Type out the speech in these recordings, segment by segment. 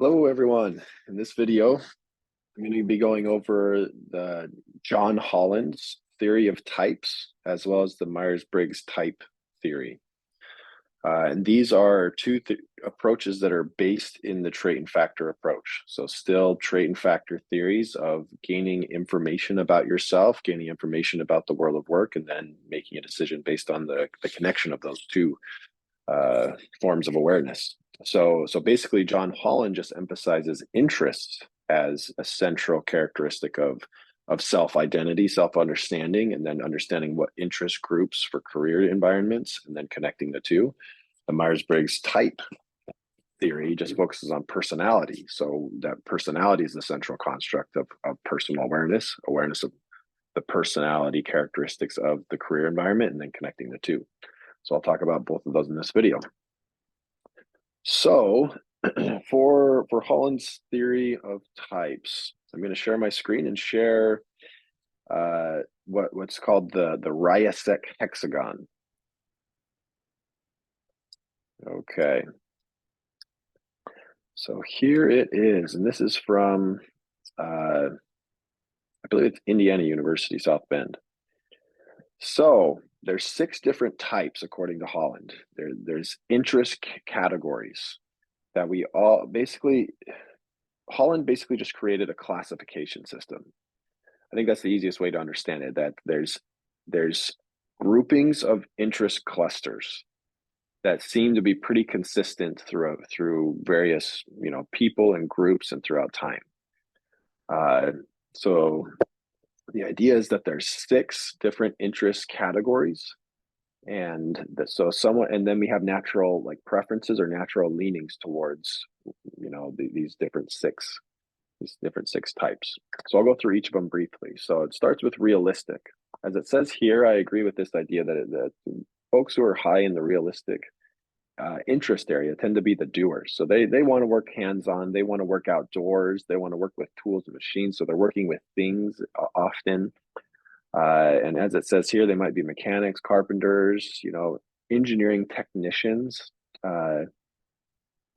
Hello, everyone. In this video, I'm going to be going over the John Holland's theory of types, as well as the Myers-Briggs type theory. And these are two approaches that are based in the trait and factor approach. So still trait and factor theories of gaining information about yourself, gaining information about the world of work, and then making a decision based on the connection of those two forms of awareness. So basically, John Holland just emphasizes interest as a central characteristic of self-identity, self-understanding, and then understanding what interest groups for career environments, and then connecting the two. The Myers-Briggs type theory just focuses on personality. So that personality is the central construct of personal awareness of the personality characteristics of the career environment, and then connecting the two. So I'll talk about both of those in this video. So for Holland's theory of types, I'm going to share my screen and share what's called the Rayasek hexagon. Okay. So here it is, and this is from, I believe it's Indiana University, South Bend. So there's 6 different types according to Holland. There's interest categories that we all Holland basically just created a classification system. I think that's the easiest way to understand it, that there's groupings of interest clusters that seem to be pretty consistent through various people and groups and throughout time. So the idea is that there's 6 different interest categories, and then we have natural preferences or natural leanings towards these different six types. So I'll go through each of them briefly. So it starts with realistic. As it says here, I agree with this idea that folks who are high in the realistic interest area tend to be the doers. So they want to work hands-on, they want to work outdoors, they want to work with tools and machines. So they're working with things often. And as it says here, they might be mechanics, carpenters, engineering technicians.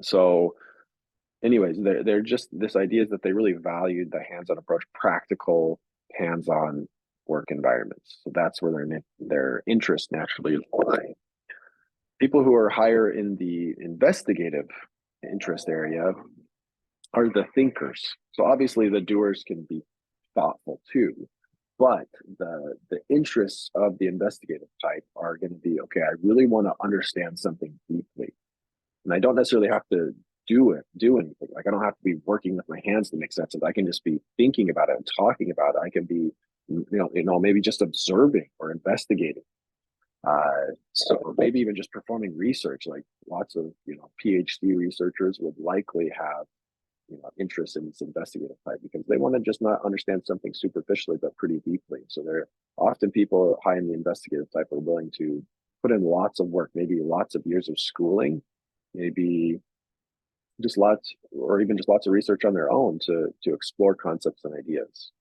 So anyways, they're just, this idea is that they really valued the hands-on approach, practical hands-on work environments. So that's where their interest naturally lie. People who are higher in the investigative interest area are the thinkers. So obviously the doers can be thoughtful too, but the interests of the investigative type are going to be, okay, I really want to understand something deeply. And I don't necessarily have to do anything. Like I don't have to be working with my hands to make sense of it. I can just be thinking about it and talking about it. I can be, maybe just observing or investigating. So maybe even just performing research, like lots of, PhD researchers would likely have, interest in this investigative type because they want to just not understand something superficially, but pretty deeply. So they're often people high in the investigative type are willing to put in lots of work, maybe lots of years of schooling, maybe just lots of research on their own to explore concepts and ideas.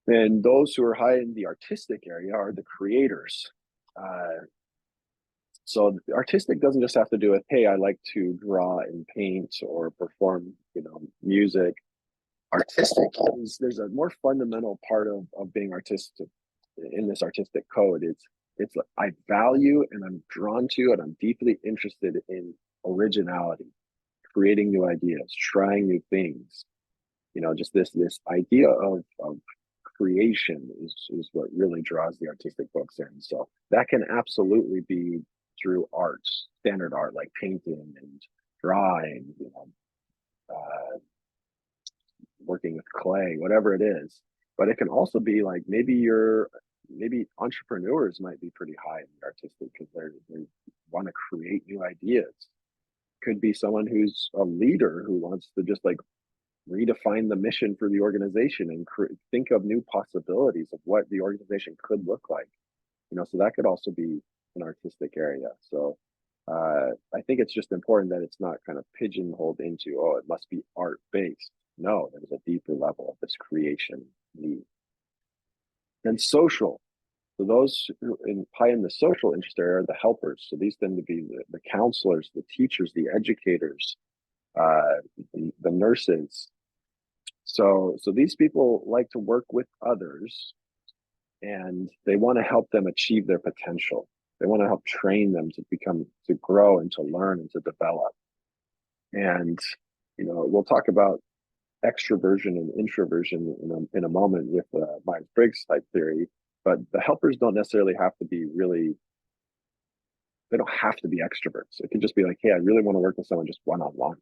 And those who are high in the artistic area are the creators. So artistic doesn't just have to do with, hey, I like to draw and paint or perform, music. Artistic there's a more fundamental part of being artistic in this artistic code. It's like I value and I'm drawn to and I'm deeply interested in originality, creating new ideas, trying new things. Just this idea of creation is what really draws the artistic folks in. So that can absolutely be through art, standard art like painting and drawing, working with clay, whatever it is. But it can also be like maybe entrepreneurs might be pretty high in the artistic because they want to create new ideas. Could be someone who's a leader who wants to just redefine the mission for the organization and think of new possibilities of what the organization could look like. So that could also be an artistic area. So I think it's just important that it's not kind of pigeonholed into, oh, it must be art based. No, there's a deeper level of this creation need. And social. So those who high in the social interest area are the helpers. So these tend to be the counselors, the teachers, the educators, the nurses. So these people like to work with others, and they want to help them achieve their potential. They want to help train them to grow and to learn and to develop. And we'll talk about extroversion and introversion in a moment with Myers-Briggs type theory. But the helpers don't necessarily have to be really. They don't have to be extroverts. It could just be like, hey, I really want to work with someone just one on one.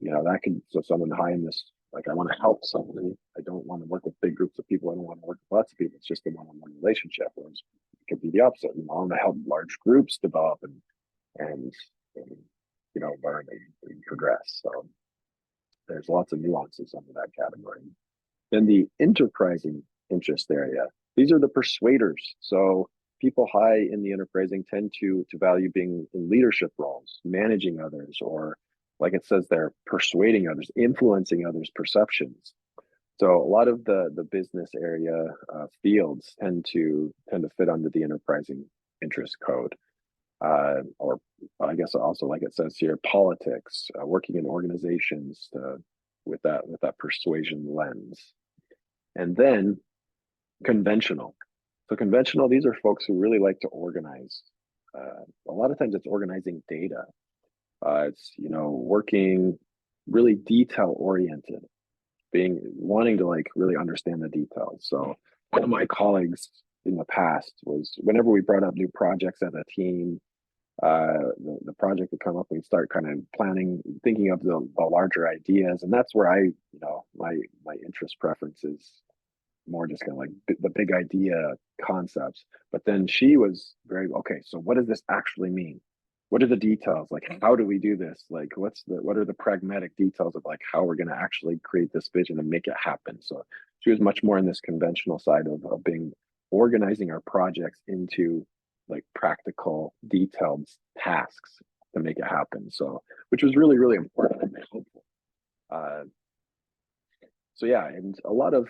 That could, so someone high in this, like, I want to help somebody. I don't want to work with big groups of people. I don't want to work with lots of people. It's just a one-on-one relationship. Or it could be the opposite. I want to help large groups develop and learn and progress. So there's lots of nuances under that category. Then the enterprising interest area. These are the persuaders. So people high in the enterprising tend to value being in leadership roles, managing others, or like it says there, persuading others, influencing others' perceptions. So a lot of the business area fields tend to fit under the enterprising interest code. Or I guess also, like it says here, politics, working in organizations with that persuasion lens. And then conventional. So conventional, these are folks who really like to organize. A lot of times it's organizing data. It's working really detail oriented, wanting to like really understand the details. So one of my colleagues in the past was, whenever we brought up new projects as a team, the project would come up, and we'd start kind of planning, thinking of the larger ideas, and that's where my interest preference is more just kind of like the big idea concepts. But then she was very, okay, so what does this actually mean? What are the details? Like, how do we do this? Like, what are the pragmatic details of like how we're going to actually create this vision and make it happen? So she was much more in this conventional side of being organizing our projects into like practical, detailed tasks to make it happen. So, which was really, really important and helpful. So yeah, and a lot of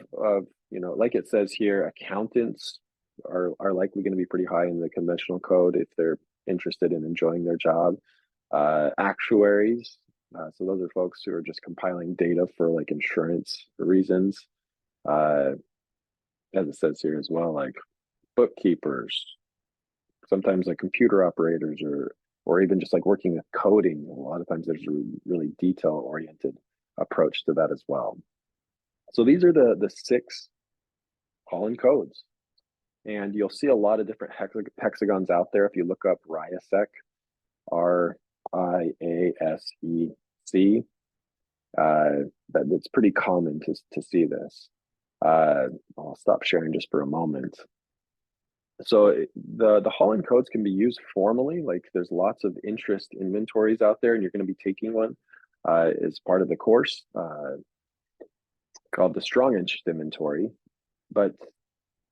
like it says here, accountants are likely going to be pretty high in the conventional code if they're interested in enjoying their job. Actuaries, so those are folks who are just compiling data for like insurance reasons. As it says here as well, like bookkeepers, sometimes like computer operators, or even just like working with coding. A lot of times there's a really detail oriented approach to that as well. So these are the 6 Holland codes. And you'll see a lot of different hexagons out there. If you look up RIASEC, RIASEC, that it's pretty common to see this. I'll stop sharing just for a moment. So the Holland codes can be used formally. Like, there's lots of interest inventories out there, and you're going to be taking one as part of the course called the Strong Interest Inventory.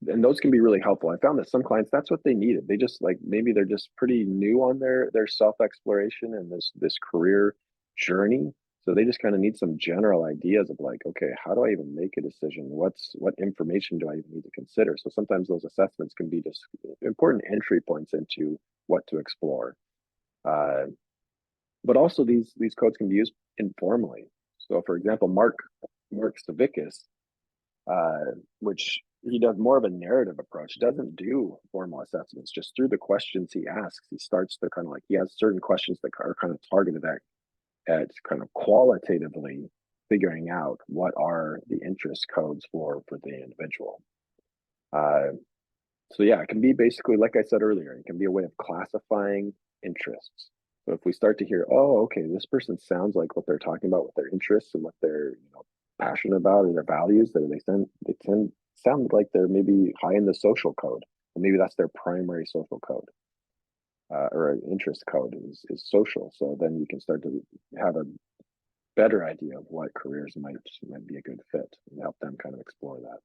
And those can be really helpful. I found that some clients, that's what they needed. They just like, maybe they're just pretty new on their self-exploration and this career journey. So they just kind of need some general ideas of like, okay, how do I even make a decision? What information do I even need to consider? So sometimes those assessments can be just important entry points into what to explore. But also these codes can be used informally. So for example, Mark Savickas, which he does more of a narrative approach. He doesn't do formal assessments. Just through the questions he asks, he starts to kind of like, he has certain questions that are kind of targeted at kind of qualitatively figuring out what are the interest codes for the individual. So yeah, it can be basically, like I said earlier, it can be a way of classifying interests. So if we start to hear, oh, okay, this person sounds like what they're talking about with their interests and what they're passionate about or their values, that they tend sound like they're maybe high in the social code, or maybe that's their primary social code, or an interest code is social. So then you can start to have a better idea of what careers might be a good fit and help them kind of explore that.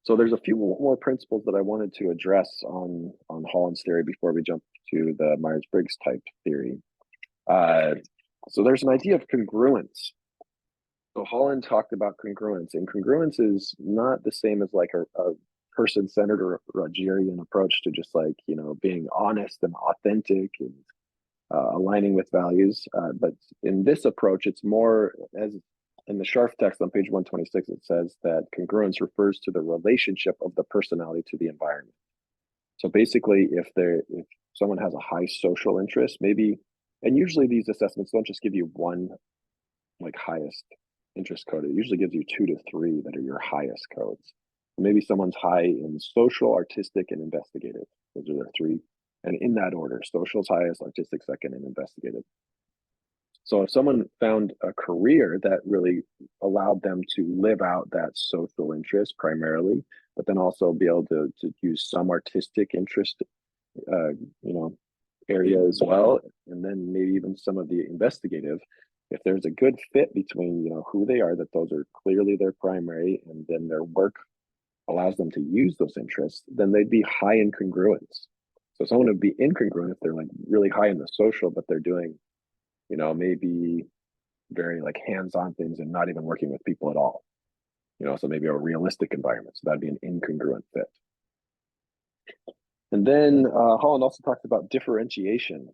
So there's a few more principles that I wanted to address on Holland's theory before we jump to the Myers-Briggs type theory. So there's an idea of congruence. So Holland talked about congruence, and congruence is not the same as like a person-centered or Rogerian approach to just like, being honest and authentic. And aligning with values. But in this approach, it's more, as in the Scharf text on page 126, it says that congruence refers to the relationship of the personality to the environment. So basically, if someone has a high social interest, maybe, and usually these assessments don't just give you one like highest interest code. It usually gives you 2 to 3 that are your highest codes. Maybe someone's high in social, artistic, and investigative. Those are their 3. And in that order, social's highest, artistic second, and investigative. So if someone found a career that really allowed them to live out that social interest primarily, but then also be able to use some artistic interest, area as well, and then maybe even some of the investigative, if there's a good fit between, who they are, that those are clearly their primary, and then their work allows them to use those interests, then they'd be high in congruence. So someone would be incongruent if they're like really high in the social, but they're doing, maybe very like hands-on things and not even working with people at all. So maybe a realistic environment. So that'd be an incongruent fit. And then Holland also talked about differentiation.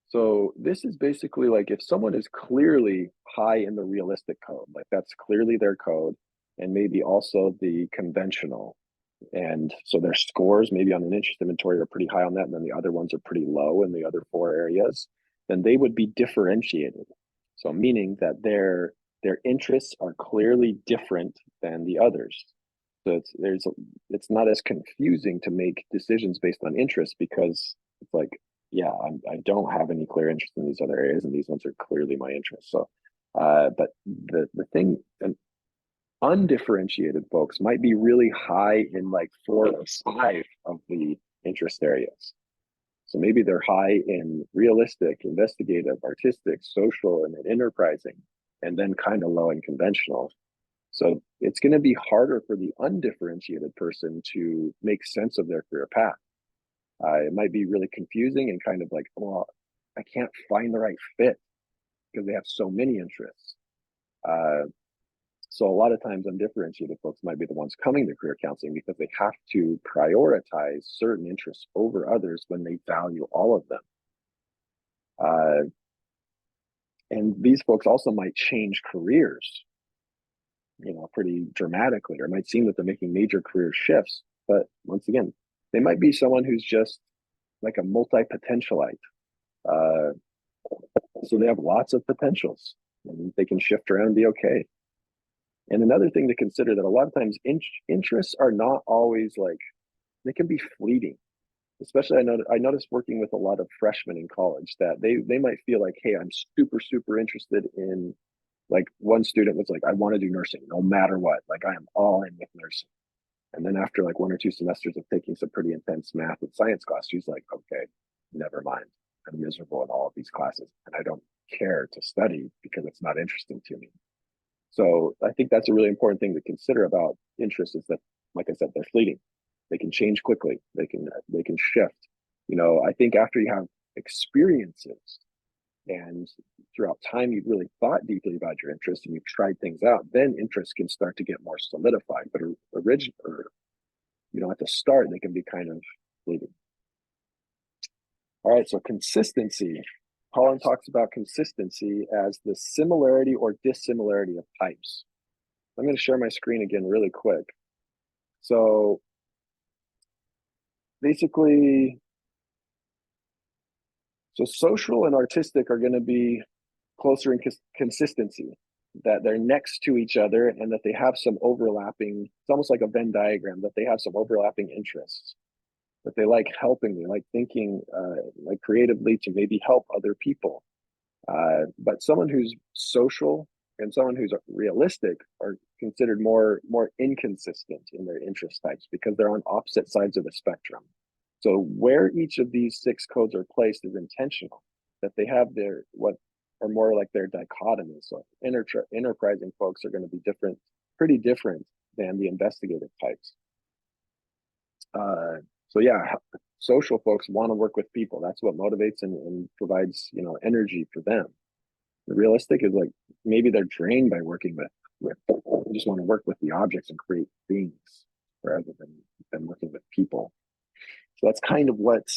So this is basically like if someone is clearly high in the realistic code, like that's clearly their code, and maybe also the conventional. And so their scores maybe on an interest inventory are pretty high on that, and then the other ones are pretty low in the other 4 areas, then they would be differentiated. So meaning that their interests are clearly different than the others. So it's not as confusing to make decisions based on interest, because it's like, yeah, I don't have any clear interest in these other areas, and these ones are clearly my interests. So, but the thing, and undifferentiated folks might be really high in like 4 or 5 of the interest areas. So maybe they're high in realistic, investigative, artistic, social, and then enterprising, and then kind of low in conventional. So it's going to be harder for the undifferentiated person to make sense of their career path. It might be really confusing and kind of like, well, I can't find the right fit because they have so many interests. So a lot of times undifferentiated folks might be the ones coming to career counseling because they have to prioritize certain interests over others when they value all of them. And these folks also might change careers, pretty dramatically, or it might seem that they're making major career shifts. But once again, they might be someone who's just like a multi-potentialite. So they have lots of potentials, and they can shift around and be okay. And another thing to consider, that a lot of times interests are not always like, they can be fleeting. Especially I noticed working with a lot of freshmen in college that they might feel like, hey, I'm super, super interested in, like one student was like, I want to do nursing no matter what. Like I am all in with nursing. And then after like 1 or 2 semesters of taking some pretty intense math and science class, she's like, okay, never mind. I'm miserable in all of these classes, and I don't care to study because it's not interesting to me. So I think that's a really important thing to consider about interests, is that, like I said, they're fleeting. They can change quickly. They can shift. I think after you have experiences and throughout time you've really thought deeply about your interests and you've tried things out, then interests can start to get more solidified. But at the start, they can be kind of fleeting. All right, so consistency. Holland talks about consistency as the similarity or dissimilarity of types. I'm going to share my screen again really quick. So basically, social and artistic are going to be closer in consistency, that they're next to each other and that they have some overlapping, it's almost like a Venn diagram, that they have some overlapping interests, that they like helping, they like thinking like creatively to maybe help other people. But someone who's social and someone who's realistic are considered more inconsistent in their interest types because they're on opposite sides of the spectrum. So where each of these 6 codes are placed is intentional, that they have what are more like their dichotomies. So enterprising folks are going to be pretty different than the investigative types. So yeah, social folks want to work with people. That's what motivates and provides, energy for them. The realistic is like, maybe they're drained by working with people. They just want to work with the objects and create things rather than working with people. So that's kind of what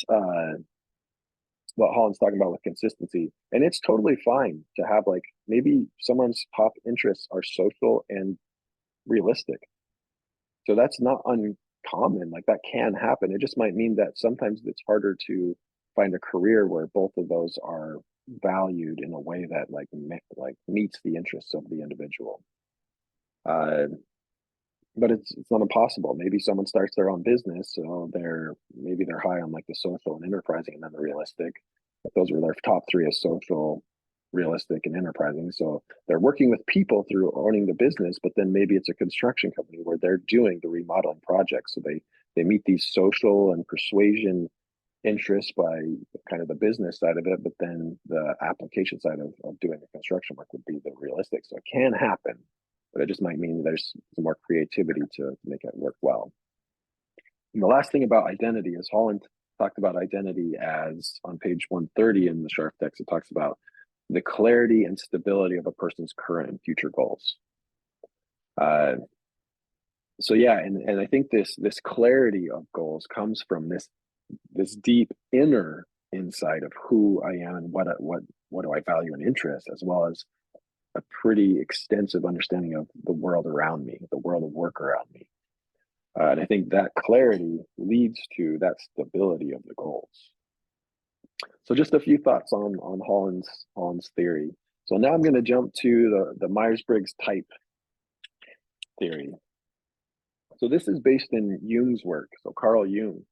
what Holland's talking about with consistency. And it's totally fine to have like maybe someone's top interests are social and realistic. So that's not uncommon. Like that can happen. It just might mean that sometimes it's harder to find a career where both of those are valued in a way that like meets the interests of the individual. Uh, but it's not impossible. Maybe someone starts their own business, so maybe they're high on like the social and enterprising, and then the realistic. Those were their top three: is social, realistic, and enterprising. So they're working with people through owning the business, but then maybe it's a construction company where they're doing the remodeling project. So they meet these social and persuasion interests by kind of the business side of it, but then the application side of doing the construction work would be the realistic. So it can happen, but it just might mean there's some more creativity to make it work well. And the last thing about identity is Holland talked about identity as on page 130 in the Sharp text. It talks about the clarity and stability of a person's current and future goals. So yeah, and I think this clarity of goals comes from this deep inner insight of who I am and what do I value and interest, as well as a pretty extensive understanding of the world around me, the world of work around me. And I think that clarity leads to that stability of the goals. So just a few thoughts on Holland's theory. So now I'm going to jump to the Myers-Briggs type theory. So this is based in Jung's work. So Carl Jung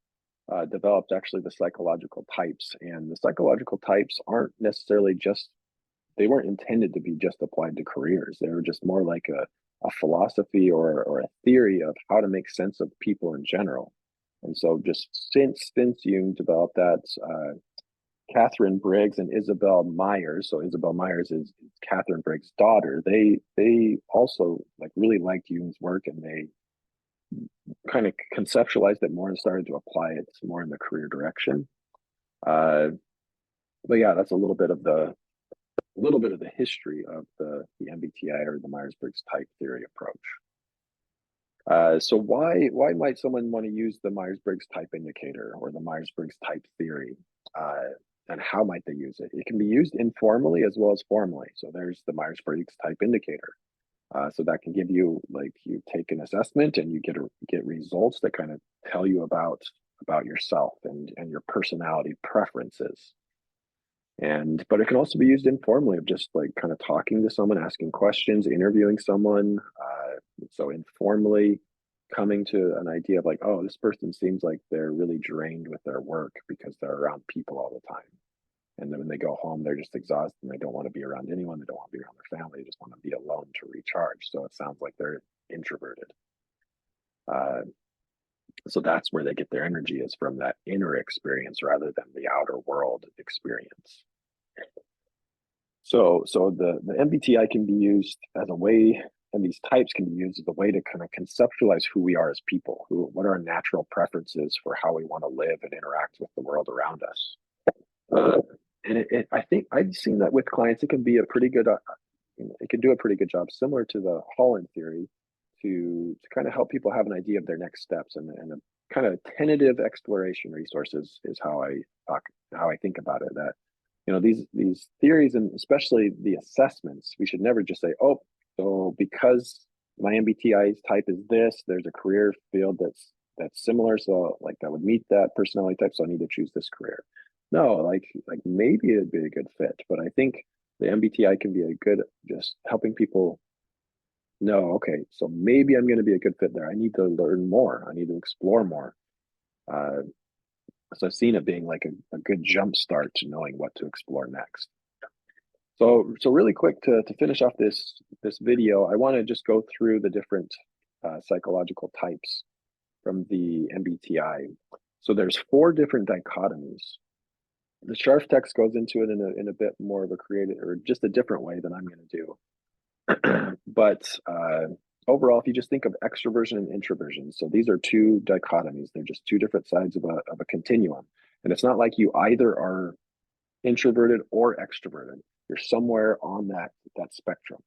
developed actually the psychological types, and the psychological types aren't necessarily they weren't intended to be just applied to careers. They were just more like a philosophy or a theory of how to make sense of people in general. And so just since Jung developed that, Catherine Briggs and Isabel Myers. So Isabel Myers is Catherine Briggs' daughter. They also like really liked Jung's work, and they kind of conceptualized it more and started to apply it more in the career direction. But yeah, that's a little bit of the history of the MBTI or the Myers-Briggs type theory approach. So why might someone want to use the Myers-Briggs type indicator or the Myers-Briggs type theory? And how might they use it? It can be used informally as well as formally. So there's the Myers-Briggs type indicator. So that can give you, like, you take an assessment and you get results that kind of tell you about yourself and your personality preferences. But it can also be used informally of just like kind of talking to someone, asking questions, interviewing someone. So informally coming to an idea of like, oh, this person seems like they're really drained with their work because they're around people all the time. And then when they go home, they're just exhausted and they don't want to be around anyone. They don't want to be around their family. They just want to be alone to recharge. So it sounds like they're introverted. So that's where they get their energy, is from that inner experience rather than the outer world experience. So the MBTI can be used as a way, and these types can be used as a way to kind of conceptualize who we are as people, what are our natural preferences for how we want to live and interact with the world around us. And I think I've seen that with clients, it can be a pretty good, it can do a pretty good job, similar to the Holland theory, to kind of help people have an idea of their next steps, and a kind of tentative exploration resources is how I think about it. That, you know, these theories, and especially the assessments, we should never just say, oh, so because my MBTI type is this, there's a career field that's similar, so like that would meet that personality type, so I need to choose this career. No, like maybe it'd be a good fit, but I think the MBTI can be a good, just helping people know, okay, so maybe I'm going to be a good fit there. I need to learn more. I need to explore more. So I've seen it being like a good jump start to knowing what to explore next. So really quick to finish off this video, I want to just go through the different psychological types from the MBTI. So there's 4 different dichotomies. The Sharp text goes into it in a bit more of a creative, or just a different way than I'm going to do. But overall, if you just think of extroversion and introversion, so these are 2 dichotomies. They're just 2 different sides of a continuum. And it's not like you either are introverted or extroverted. You're somewhere on that spectrum.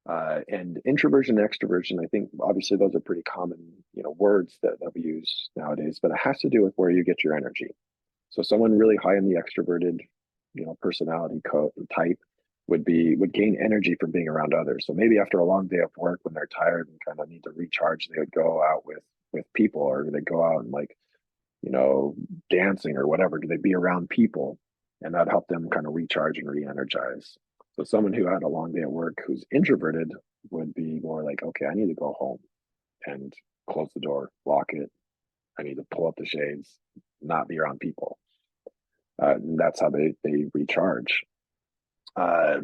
And introversion and extroversion, I think obviously those are pretty common, words that we use nowadays, but it has to do with where you get your energy. So someone really high in the extroverted, personality type would gain energy from being around others. So maybe after a long day of work, when they're tired and kind of need to recharge, they would go out with people, or they go out and like, dancing or whatever. Do they be around people, and that help them kind of recharge and re-energize. So someone who had a long day at work who's introverted would be more like, okay, I need to go home and close the door, lock it. I need to pull up the shades, not be around people. And that's how they recharge. Uh,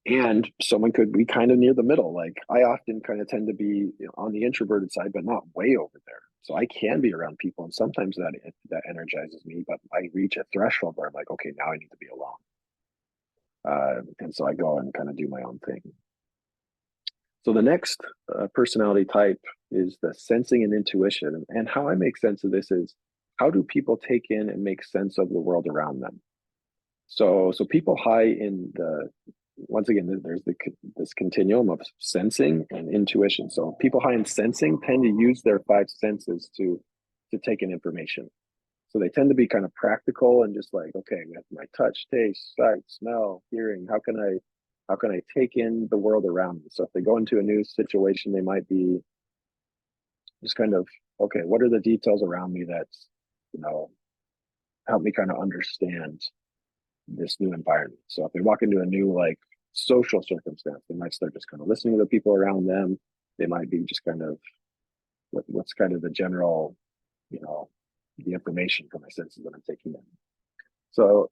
and someone could be kind of near the middle. Like I often kind of tend to be on the introverted side, but not way over there. So I can be around people, and sometimes that energizes me. But I reach a threshold where I'm like, okay, now I need to be alone. And so I go and kind of do my own thing. So the next personality type is the sensing and intuition. And how I make sense of this is, how do people take in and make sense of the world around them? So people high in the, once again, there's this continuum of sensing and intuition. So people high in sensing tend to use their five senses to take in information. So they tend to be kind of practical and just like, okay, we have my touch, taste, sight, smell, hearing. How can I take in the world around me? So if they go into a new situation, they might be just kind of, okay, what are the details around me that's, help me kind of understand this new environment. So if they walk into a new like social circumstance, they might start just kind of listening to the people around them. They might be just kind of what's kind of the general, you know, the information from my senses that I'm taking in. So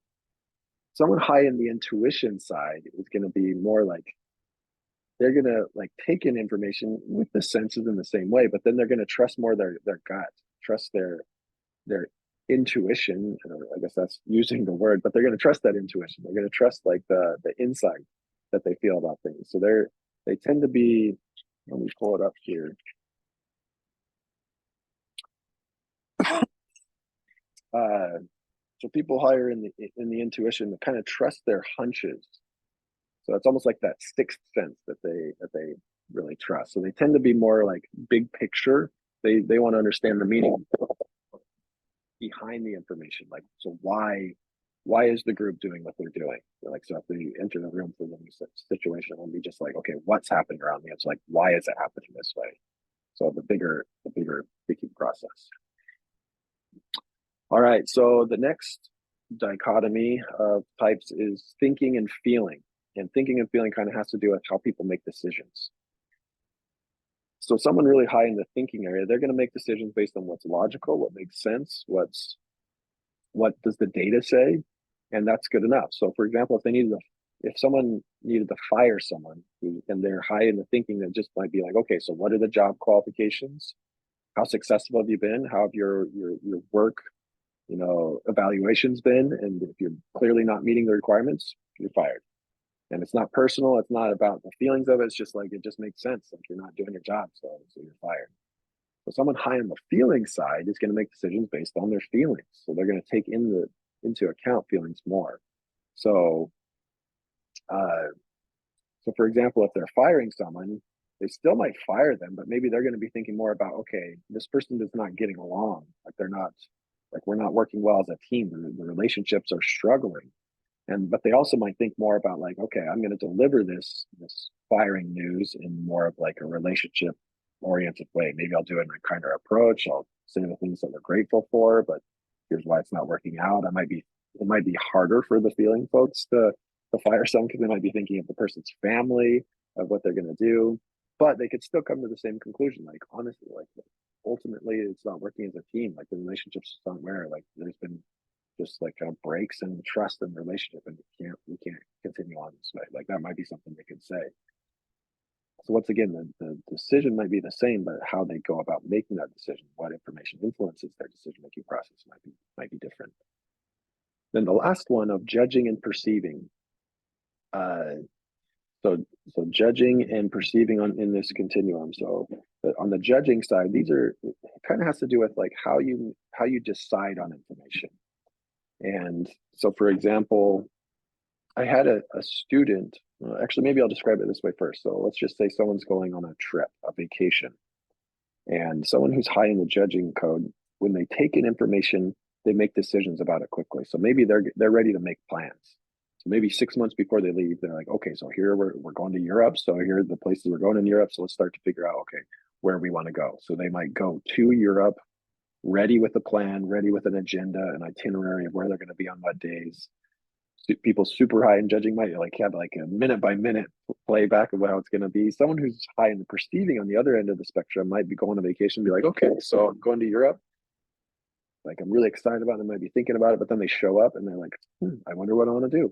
someone high in the intuition side is going to be more like, they're going to like take in information with the senses in the same way, but then they're going to trust more their gut, trust their intuition. I guess that's using the word, but they're going to trust that intuition. They're going to trust like the insight that they feel about things. So they tend to be, let me pull it up here. So people higher in the intuition kind of trust their hunches. So it's almost like that sixth sense that they really trust. So they tend to be more like big picture. They want to understand the meaning behind the information. Like, so why is the group doing what they're doing? Like, so if they enter the room for the situation, it won't be just like, okay, what's happening around me? It's like, why is it happening this way? So the bigger thinking process. All right. So the next dichotomy of types is thinking and feeling. And thinking and feeling kind of has to do with how people make decisions. So someone really high in the thinking area, they're going to make decisions based on what's logical, what makes sense, what does the data say, and that's good enough. So for example, if someone needed to fire someone and they're high in the thinking, that just might be like, okay, so what are the job qualifications? How successful have you been? How have your work, evaluations been? And if you're clearly not meeting the requirements, you're fired. And it's not personal. It's not about the feelings of it. It's just like, it just makes sense. Like you're not doing your job. So you're fired. So someone high on the feeling side is going to make decisions based on their feelings. So they're going to take into account feelings more. So, so for example, if they're firing someone, they still might fire them, but maybe they're going to be thinking more about, okay, this person is not getting along. Like we're not working well as a team. The relationships are struggling. But they also might think more about like, okay, I'm going to deliver this firing news in more of like a relationship oriented way. Maybe I'll do it in a kinder approach. I'll say the things that we're grateful for, but here's why it's not working out. It might be harder for the feeling folks to fire someone because they might be thinking of the person's family, of what they're going to do, but they could still come to the same conclusion. Like honestly, like ultimately, it's not working as a team. Like the relationships don't where like there's been just like kind of breaks in trust and relationship, and we can't continue on this way. Like that might be something they could say. So once again, the decision might be the same, but how they go about making that decision, what information influences their decision making process might be different. Then the last one of judging and perceiving. So judging and perceiving in this continuum. So on the judging side, it kind of has to do with like how you decide on information. And so, for example, I had a student, actually, maybe I'll describe it this way first. So let's just say someone's going on a trip, a vacation, and someone who's high in the judging code, when they take in information, they make decisions about it quickly. So maybe they're ready to make plans. So maybe 6 months before they leave, they're like, okay, so here we're going to Europe. So here are the places we're going in Europe. So let's start to figure out, okay, where we want to go. So they might go to Europe, ready with a plan, ready with an agenda, an itinerary of where they're going to be on what days. People super high in judging might like have like a minute by minute playback of how it's going to be. Someone who's high in the perceiving on the other end of the spectrum might be going on vacation and be like, okay, so I'm going to Europe. Like I'm really excited about it. They might be thinking about it, but then they show up and they're like, I wonder what I want to do.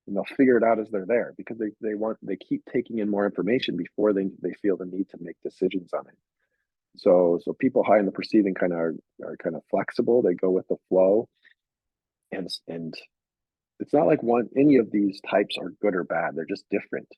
And they'll figure it out as they're there because they keep taking in more information before they feel the need to make decisions on it. So people high in the perceiving kind of are kind of flexible. They go with the flow, and it's not like any of these types are good or bad. They're just different.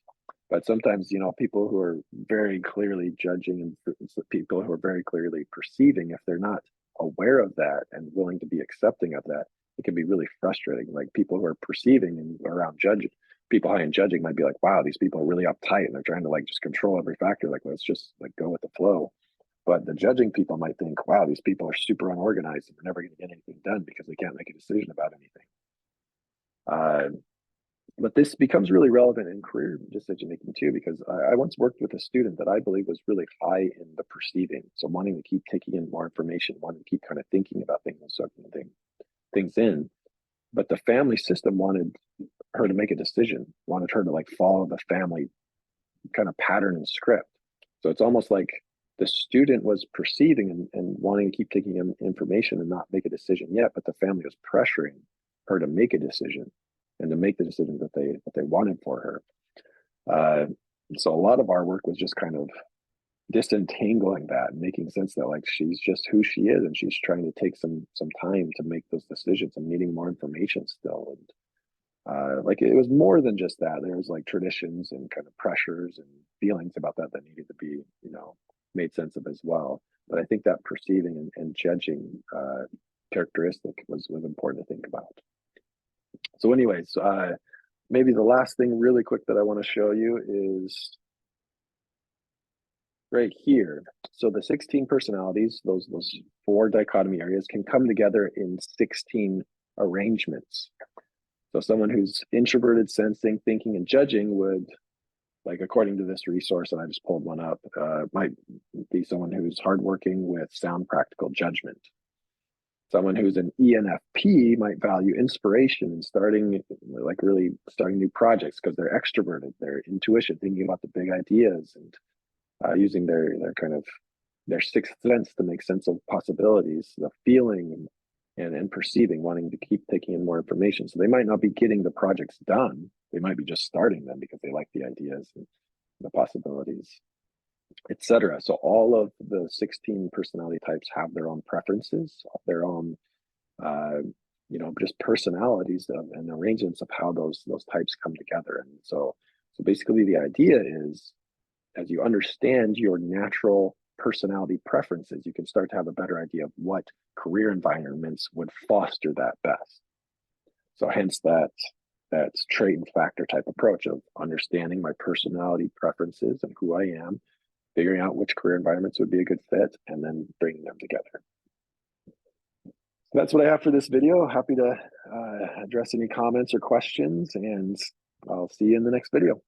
But sometimes, people who are very clearly judging and people who are very clearly perceiving, if they're not aware of that and willing to be accepting of that, it can be really frustrating. Like people who are perceiving and around judging, people high in judging might be like, wow, these people are really uptight and they're trying to like just control every factor. Like, let's just like go with the flow. But the judging people might think, wow, these people are super unorganized and they're never going to get anything done because they can't make a decision about anything. But this becomes really relevant in career decision making too, because I once worked with a student that I believe was really high in the perceiving. So wanting to keep taking in more information, wanting to keep kind of thinking about things and sucking things in. But the family system wanted her to make a decision, wanted her to like follow the family kind of pattern and script. So it's almost like the student was perceiving and wanting to keep taking in information and not make a decision yet, but the family was pressuring her to make a decision and to make the decisions that they wanted for her. So a lot of our work was just kind of disentangling that and making sense that like she's just who she is and she's trying to take some time to make those decisions and needing more information still. And like it was more than just that. There was like traditions and kind of pressures and feelings about that needed to be, made sense of as well. But I think that perceiving and judging characteristic was important to think about. So anyways, maybe the last thing really quick that I want to show you is right here. So the 16 personalities, those 4 dichotomy areas can come together in 16 arrangements. So someone who's introverted, sensing, thinking, and judging would, like according to this resource, and I just pulled one up, might be someone who's hardworking with sound practical judgment. Someone who's an ENFP might value inspiration and really starting new projects because they're extroverted, their intuition, thinking about the big ideas and using their kind of their sixth sense to make sense of possibilities, the feeling and perceiving, wanting to keep taking in more information. So they might not be getting the projects done. They might be just starting them because they like the ideas and the possibilities, etc. So all of the 16 personality types have their own preferences, their own, just personalities and arrangements of how those types come together. And so basically the idea is, as you understand your natural personality preferences, you can start to have a better idea of what career environments would foster that best. So hence that trait and factor type approach of understanding my personality preferences and who I am, figuring out which career environments would be a good fit, and then bringing them together. So that's what I have for this video. Happy to address any comments or questions, and I'll see you in the next video.